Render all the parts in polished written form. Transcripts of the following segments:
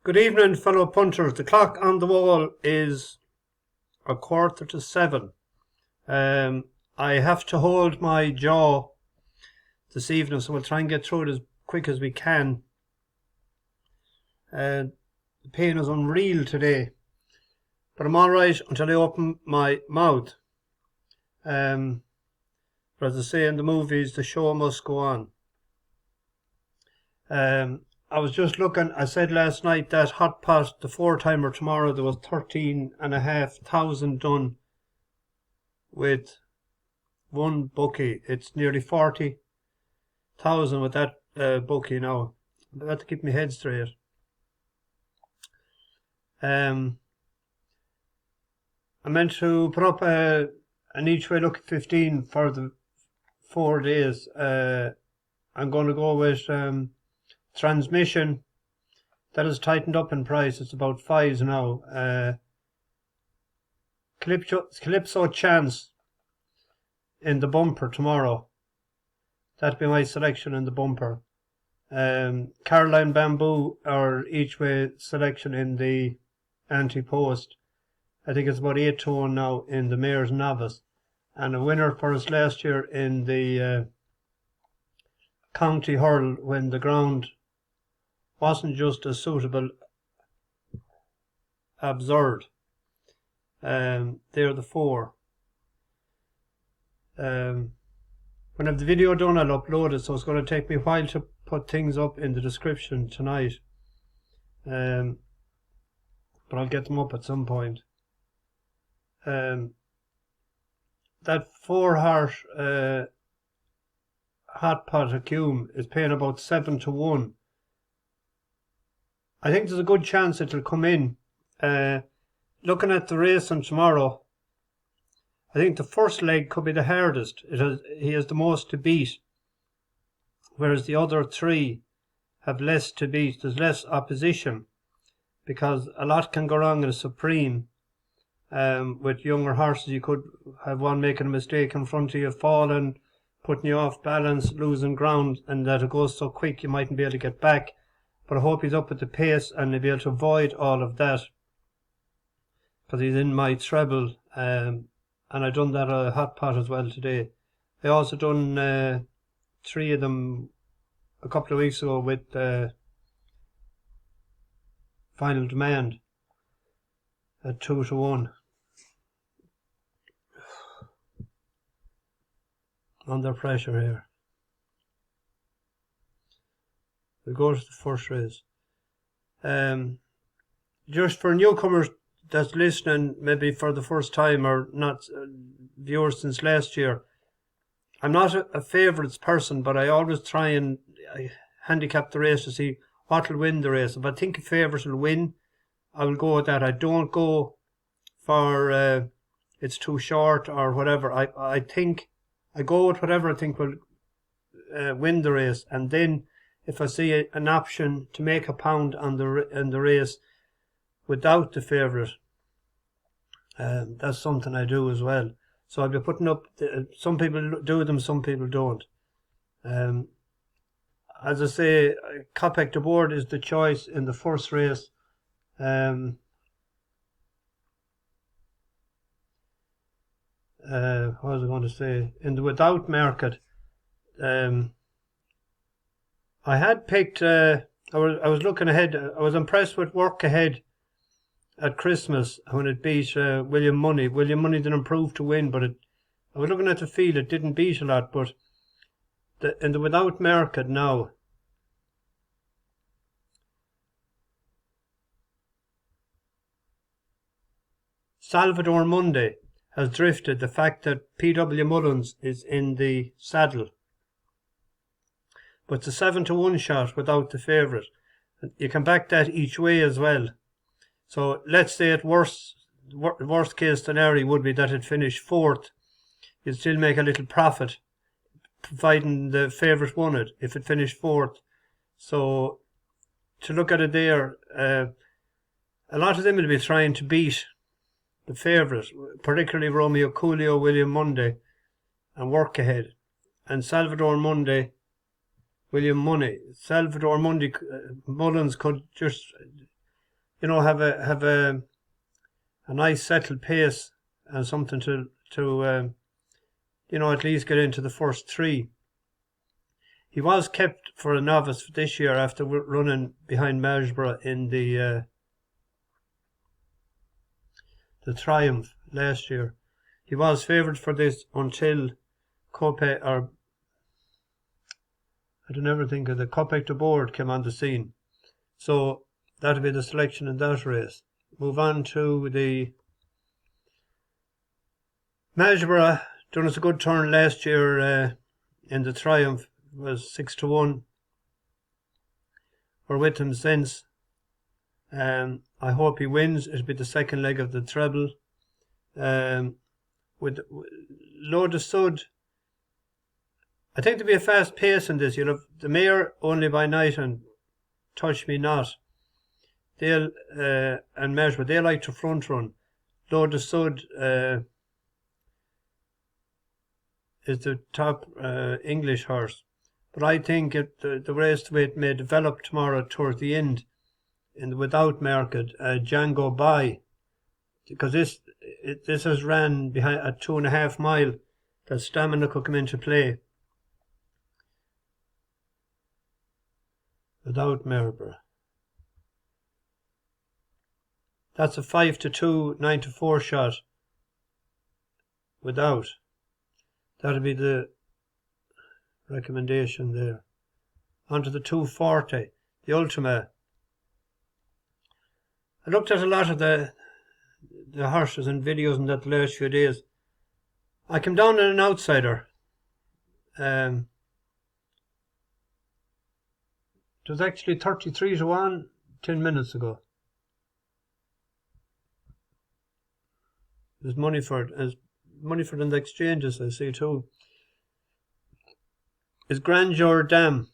Good evening, fellow punters. The clock on the wall is 7:15. I have to hold my jaw this evening, so we'll try and get through it as quick as we can. The pain is unreal today, but I'm alright until I open my mouth. But as I say in the movies, the show must go on. I was just looking, I said last night that hot pot, the 4-timer tomorrow, there was 13,500 done with one bookie. It's nearly 40,000 with that bookie now. I got to keep my head straight. I meant to put up an each way look at 15 for the 4 days. I'm going to go with transmission. That has tightened up in price. It's about 5s now. Kalypsochance in the bumper tomorrow. That'd be my selection in the bumper. Karoline Banbou or each way selection in the anti-post. I think it's about 8-1 now in the Mayor's Novice. And a winner for us last year in the Conti hurl when the ground wasn't just as suitable. Absurde. They're the 4. When I have the video done, I'll upload it, so it's going to take me a while to put things up in the description tonight. But I'll get them up at some point. That 4-heart hot pot accum is paying about 7-1. I think there's a good chance it'll come in. Looking at the racing tomorrow, I think the first leg could be the hardest. He has the most to beat, whereas the other 3 have less to beat. There's less opposition because a lot can go wrong in a Supreme. With younger horses, you could have one making a mistake in front of you, falling, putting you off balance, losing ground, and that it goes so quick you mightn't be able to get back. But I hope he's up at the pace and he'll be able to avoid all of that, because he's in my treble. And I done that hot pot as well today. I also done 3 of them a couple of weeks ago with Final Demand at 2-1. Under pressure here. We'll go to the first race. Just for newcomers that's listening, maybe for the first time or not viewers since last year, I'm not a favourites person, but I always try and handicap the race to see what will win the race. If I think a favourite will win, I will go with that. I don't go for it's too short or whatever. I think I go with whatever I think will win the race, and then if I see an option to make a pound on the race without the favourite, that's something I do as well. So I'll be putting up. Some people do them, some people don't. As I say, Kopek the board is the choice in the first race. What was I going to say? In the without market, I had picked. I was looking ahead. I was impressed with Work Ahead at Christmas when it beat William Money. William Money didn't prove to win, but I was looking at the field. It didn't beat a lot, but in the without market now, Salvator Mundi has drifted. The fact that P.W. Mullins is in the saddle. But it's a 7-1 shot without the favourite. You can back that each way as well. So let's say at worst case scenario would be that it finished 4th. You'd still make a little profit, providing the favourite won it, if it finished 4th. So to look at it there, a lot of them will be trying to beat the favourite, particularly Romeo Coolio, William Monday, and Work Ahead. And Salvador Monday, William Money. Salvador Mullins could just have a nice settled pace and something to at least get into the first three. He was kept for a novice this year after running behind Majborough in the Triumph last year. He was favoured for this until Kopek, or I don't ever think of the Kopek to board came on the scene. So that'll be the selection in that race. Move on to the Majborough. Done us a good turn last year in the Triumph. It was 6-1. We're with him since. I hope he wins. It'll be the second leg of the treble. With load of sud. I think there'll be a fast pace in this. You'll have the Mayor Only by Night and Touch Me Not. They'll and Majborough, they like to front run. Load of Sud is the top English horse. But I think the race weight may develop tomorrow towards the end in the without market. Jango Baie, because this has ran behind at 2.5 mile. That stamina could come into play. Without Majborough. That's a 5-2, 9-4 shot. Without. That'll be the recommendation there. On to the 240, the Ultima. I looked at a lot of the horses and videos in that the last few days. I came down on an outsider. It was actually 33-1 10 minutes ago. There's money for it. There's money for it in the exchanges, I see too. Is Grandeur Dam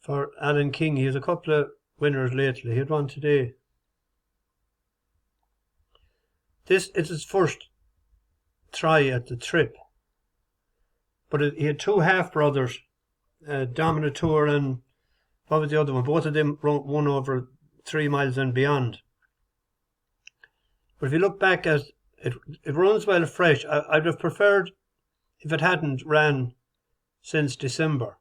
for Alan King. He has a couple of winners lately. He had one today. This is his first try at the trip. But he had two half-brothers, Dominator and what was the other one? Both of them won over 3 miles and beyond. But if you look back at it, it runs well fresh. I'd have preferred if it hadn't ran since December,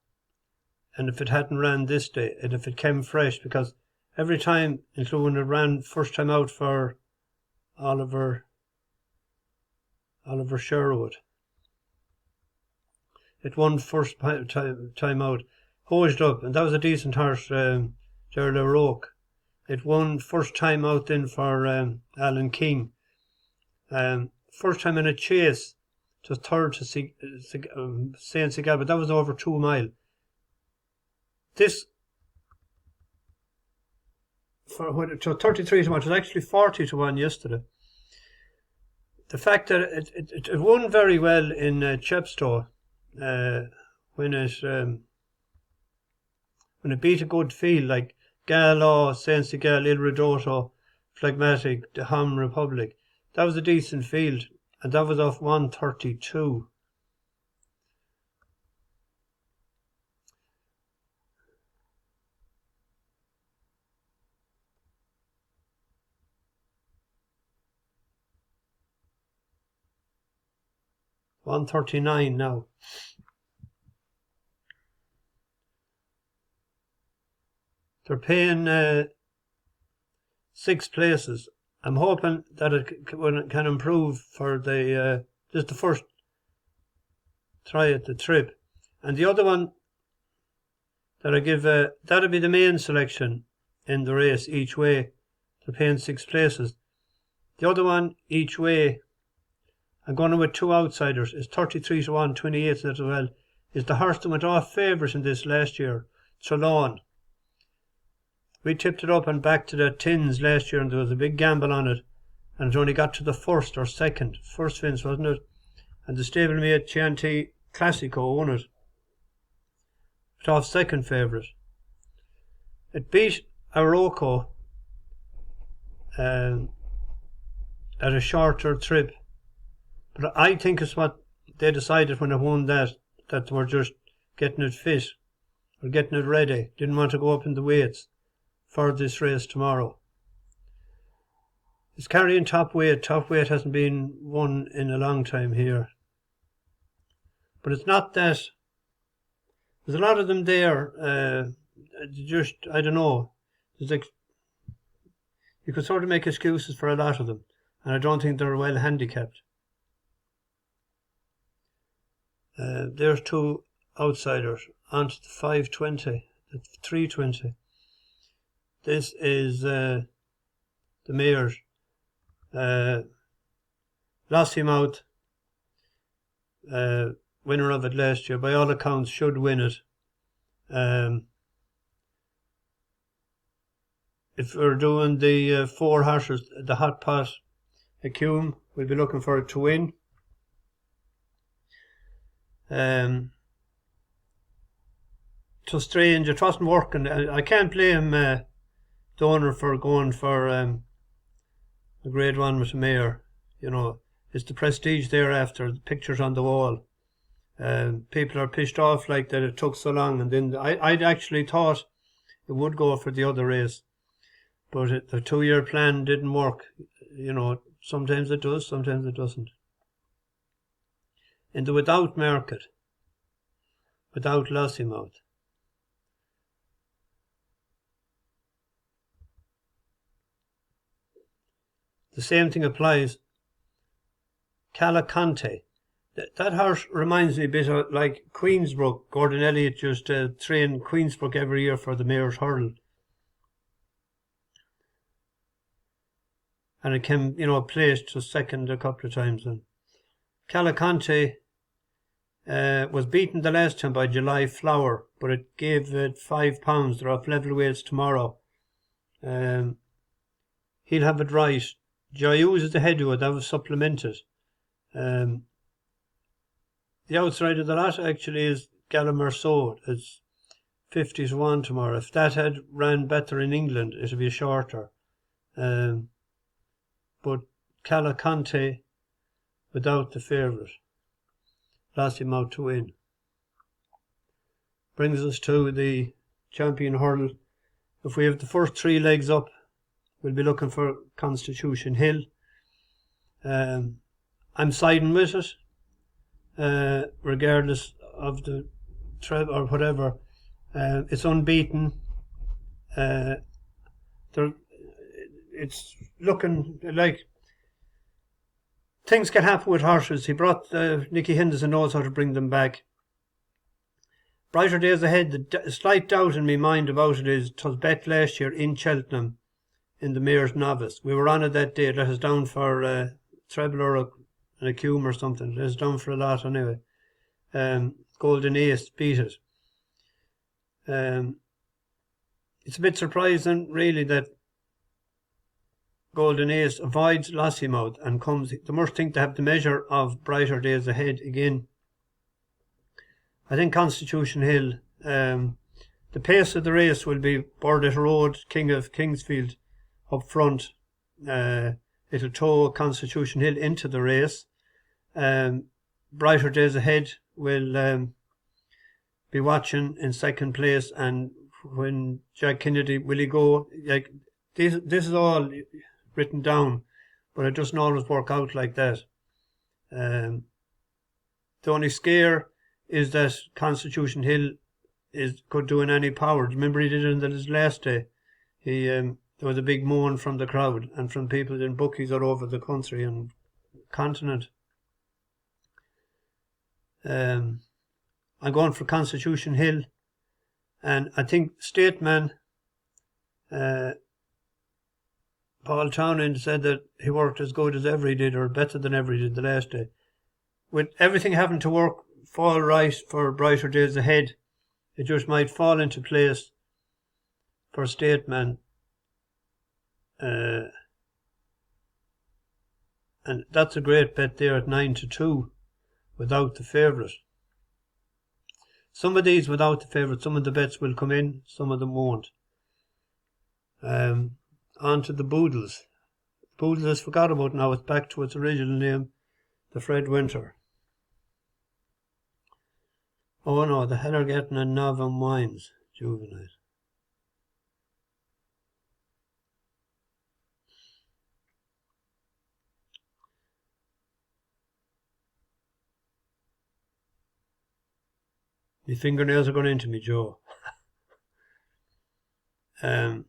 and if it hadn't ran this day, and if it came fresh, because every time, including when it ran first time out for Oliver Sherwood, it won first time out, hosed up, and that was a decent horse, Gerald O'Rourke. It won first time out then for Alan King. First time in a chase, just third to Saint Segal, but that was over 2 mile. This for 33-1, it was actually 40-1 yesterday. The fact that it won very well in Chepstow when it beat a good field like Gala, Saint Segal, Il Ridotto, Phlegmatic, the Ham Republic. That was a decent field, and that was off 132. $139 now. They're paying 6 places. I'm hoping that it can improve for this is the first try at the trip. And the other one that I give, that'll be the main selection in the race each way. They're paying 6 places. The other one each way, I'm going with 2 outsiders, is 33-1, 28 as well, is the horse that went off favourite in this last year, Trelawne. We tipped it up and back to the tins last year, and there was a big gamble on it, and it only got to the first fence, wasn't it? And the stablemate Chianti Classico won it. It off second favourite. It beat Arroco at a shorter trip, but I think it's what they decided when it won that they were just getting it fit or getting it ready. Didn't want to go up in the weights for this race tomorrow. It's carrying top weight. Top weight hasn't been won in a long time here. But it's not that. There's a lot of them there. Just, I don't know. There's like, you could sort of make excuses for a lot of them. And I don't think they're well handicapped. There's two outsiders onto the 520, the 320. This is the mares. Lossiemouth, winner of it last year, by all accounts should win it. If we're doing the 4 horses, the hot pot accum, we'll be looking for it to win. So strange, it wasn't working. I can't blame the owner for going for a grade 1 with a mare. You know, it's the prestige thereafter, the pictures on the wall. People are pissed off like that it took so long, and then I'd actually thought it would go for the other race, but the 2-year plan didn't work. You know, sometimes it does, sometimes it doesn't. In the without market, without Lossiemouth, the same thing applies. Kalypsochance. That horse reminds me a bit of like Queensbrook. Gordon Elliott used to train Queensbrook every year for the Mayor's Hurdle. And it came, you know, placed to second a couple of times. And Kalypsochance was beaten the last time by July Flower, but it gave it £5. They're off level weights tomorrow. He'll have it right. Joyous is the head to it, that was supplemented. The outside of the lot actually is Gallimerceau. It's 50 to 1 tomorrow. If that had ran better in England, it would be shorter. But Kalypsochance without the favourite. Lossiemouth to win. Brings us to the champion hurdle. If we have the first 3 legs up, we'll be looking for Constitution Hill. I'm siding with it, regardless of the treble or whatever. It's unbeaten. It's looking like things can happen with horses. He brought Nicky Henderson knows how to bring them back. Brighter days ahead. The slight doubt in my mind about it is it was bet last year in Cheltenham in the Mayor's Novice. We were on it that day. That is down for treble or an accum or something. It is down for a lot anyway. Golden Ace beat it. It's a bit surprising really that Golden Ace avoids Lossiemouth and comes. They must think they have the measure of brighter days ahead again. I think Constitution Hill, the pace of the race will be Bordes Road, King of Kingsfield up front. It'll tow Constitution Hill into the race. Brighter days ahead will be watching in second place, and when Jack Kennedy will he go, like this is all written down, but it doesn't always work out like that. The only scare is that Constitution Hill could do in any power. Remember he did it on his last day. There was a big moan from the crowd and from people in bookies all over the country and continent. I'm going for Constitution Hill, and I think Stateman, Paul Townend said that he worked as good as ever he did, or better than ever he did the last day. With everything having to fall right for brighter days ahead, it just might fall into place for Stateman. And that's a great bet there at 9 to 2 without the favourite. Some of these without the favourite, some of the bets will come in, some of them won't. On to the Boodles. Boodles is forgot about now, it's back to its original name, the Fred Winter. Oh no, the Hellergetting and Novum Wines, juvenile. My fingernails are going into me, Joe. It's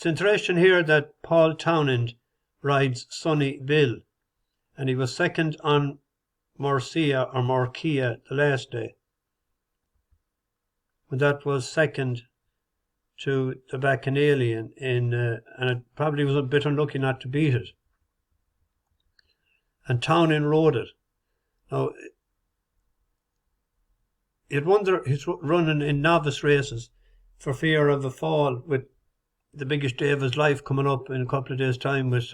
interesting here that Paul Townend rides Sonny Bill, and he was second on Morcia the last day. And that was second to the Bacchanalian and it probably was a bit unlucky not to beat it. And Townend rode it. Now, you'd wonder he's running in novice races for fear of a fall with the biggest day of his life coming up in a couple of days' time with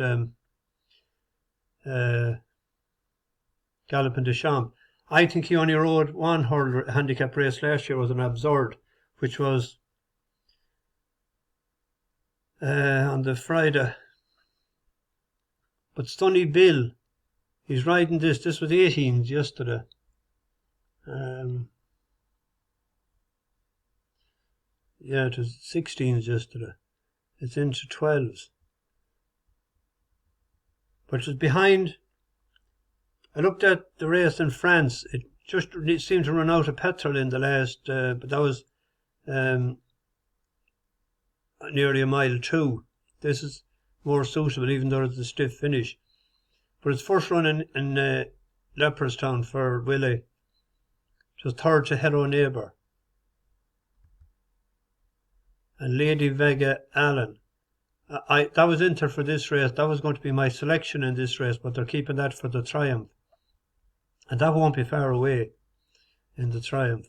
Galloping de Champs. I think he only rode one hurdle handicap race last year, was an Absurde, which was on the Friday. But Sonny Bill, he's riding this. This was 18s yesterday. Yeah, it was 16s yesterday. It's into 12s. But it was behind. I looked at the race in France. It just seemed to run out of petrol in the last, but that was nearly a mile too. This is more suitable, even though it's a stiff finish. But it's first run in Leopardstown for Willie. It was third to Hello Neighbour. And Lady Vega Allen. That was Inter for this race. That was going to be my selection in this race, but they're keeping that for the Triumph. And that won't be far away in the Triumph.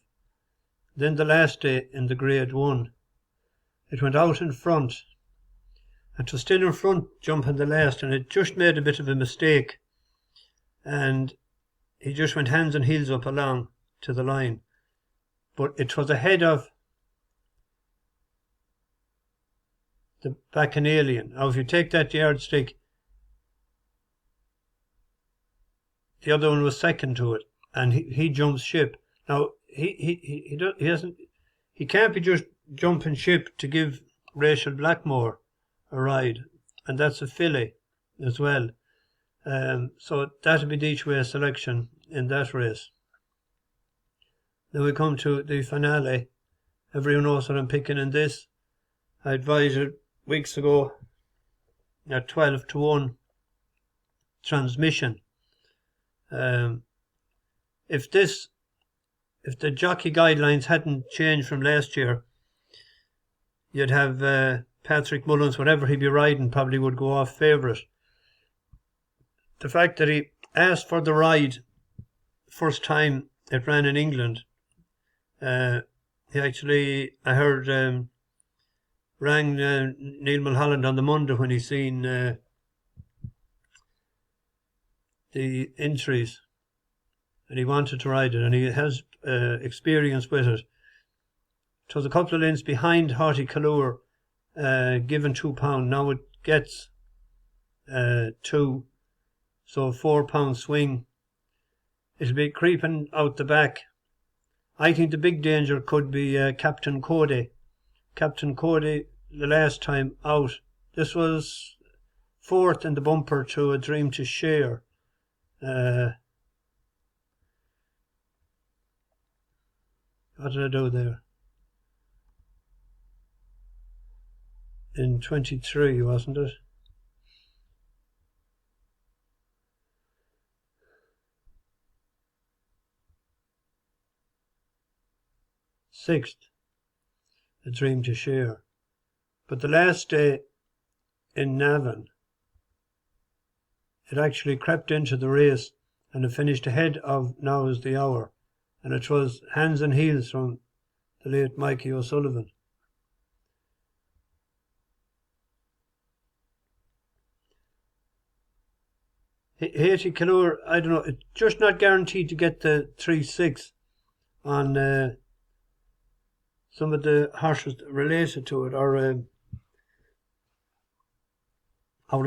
Then the last day in the Grade 1, it went out in front. And it was still in front jumping the last, and it just made a bit of a mistake. And he just went hands and heels up along to the line. But it was ahead of the Bacchanalian. Now, if you take that yardstick, the other one was second to it, and he jumps ship. Now he can't be just jumping ship to give Rachel Blackmore a ride, and that's a filly as well. So that'll be the each way selection in that race. Then we come to the finale. Everyone knows what I'm picking in this. I advised it weeks ago at 12-1 transmission. If the jockey guidelines hadn't changed from last year, you'd have Patrick Mullins, whatever he'd be riding, probably would go off favourite. The fact that he asked for the ride first time it ran in England, he actually, I heard, rang Neil Mulholland on the Monday when he seen the entries, and he wanted to ride it, and he has experience with it. It was a couple of lengths behind Haughty Callure, given £2. Now it gets 2, so £4 swing. It'll be creeping out the back. I think the big danger could be Captain Cody. Captain Cody, the last time out, this was fourth in the bumper to A Dream to Share. What did I do there? In 23, wasn't it? Sixth, A Dream to Share. But the last day in Navan, it actually crept into the race and it finished ahead of Now Is the Hour. And it was hands and heels from the late Mikey O'Sullivan. Haiti Callure, I don't know, it's just not guaranteed to get the 3-6 on some of the horses related to it, or out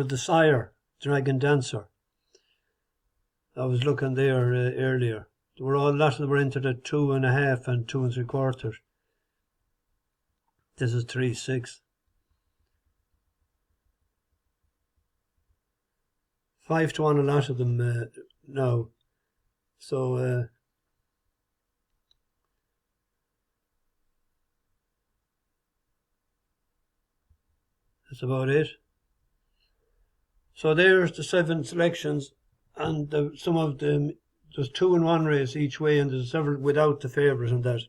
of the Sire, Dragon Dancer. I was looking there earlier. There were a lot of them were entered at 2.5 and 2 3/4. This is 3-6. 5-1, a lot of them now. So That's about it. So there's the 7 selections, and some of them, there's 2 in one race each way, and there's several without the favourite and that.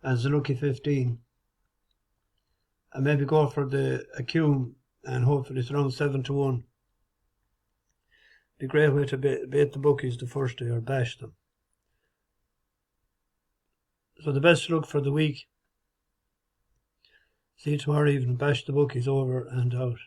As a lucky 15. And maybe go for the accum, and hopefully it's around 7 to 1. Be a great way to bait the bookies the first day, or bash them. So the best luck for the week. See you tomorrow evening. Bash the bookies over and out.